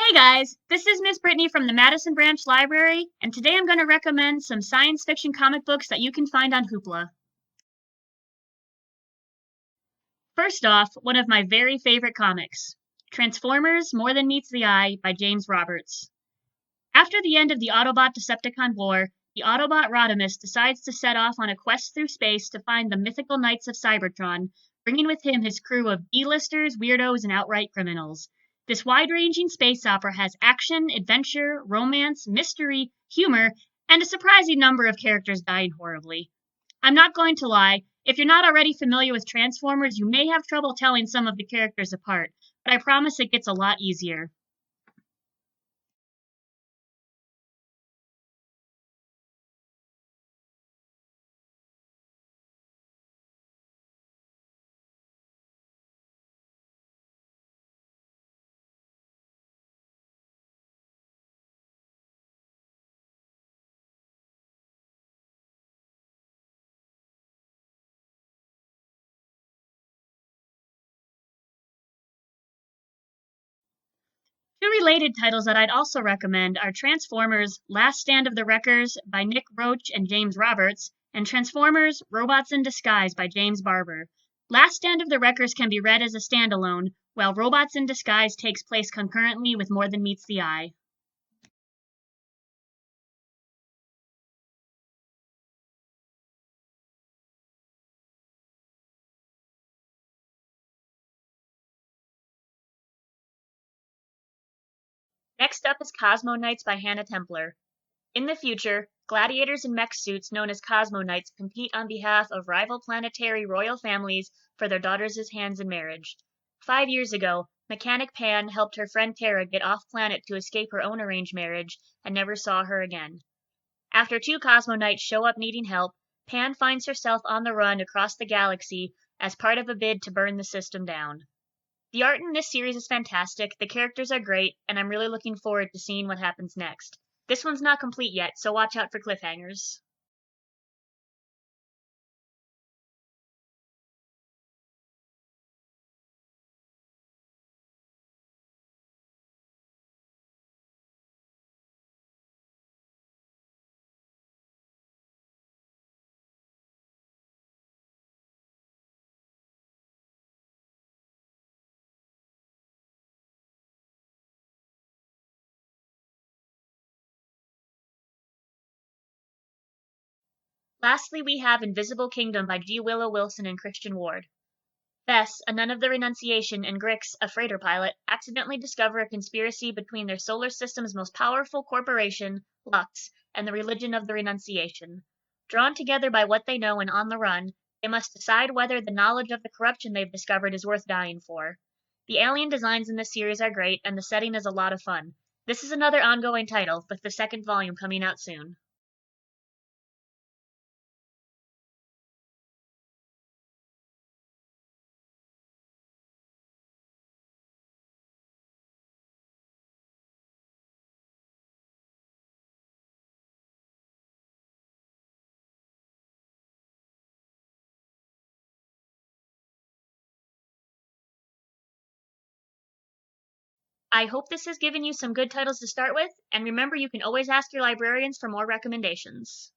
Hey guys, this is Miss Brittany from the Madison Branch Library, and today I'm going to recommend some science fiction comic books that you can find on Hoopla. First off, one of my very favorite comics, Transformers More Than Meets the Eye by James Roberts. After the end of the Autobot-Decepticon War, the Autobot Rodimus decides to set off on a quest through space to find the mythical Knights of Cybertron, bringing with him his crew of B-listers, weirdos, and outright criminals. This wide-ranging space opera has action, adventure, romance, mystery, humor, and a surprising number of characters dying horribly. I'm not going to lie, if you're not already familiar with Transformers, you may have trouble telling some of the characters apart, but I promise it gets a lot easier. Two related titles that I'd also recommend are Transformers Last Stand of the Wreckers by Nick Roach and James Roberts, and Transformers Robots in Disguise by James Barber. Last Stand of the Wreckers can be read as a standalone, while Robots in Disguise takes place concurrently with More Than Meets the Eye. Next up is Cosmo Knights by Hannah Templer. In the future, gladiators in mech suits known as Cosmo Knights compete on behalf of rival planetary royal families for their daughters' hands in marriage. 5 years ago, mechanic Pan helped her friend Tara get off planet to escape her own arranged marriage and never saw her again. After two Cosmo Knights show up needing help, Pan finds herself on the run across the galaxy as part of a bid to burn the system down. The art in this series is fantastic, the characters are great, and I'm really looking forward to seeing what happens next. This one's not complete yet, so watch out for cliffhangers. Lastly, we have Invisible Kingdom by G. Willow Wilson and Christian Ward. Bess, a nun of the Renunciation, and Grix, a freighter pilot, accidentally discover a conspiracy between their solar system's most powerful corporation, Lux, and the religion of the Renunciation. Drawn together by what they know and on the run, they must decide whether the knowledge of the corruption they've discovered is worth dying for. The alien designs in this series are great, and the setting is a lot of fun. This is another ongoing title, with the second volume coming out soon. I hope this has given you some good titles to start with, and remember you can always ask your librarians for more recommendations.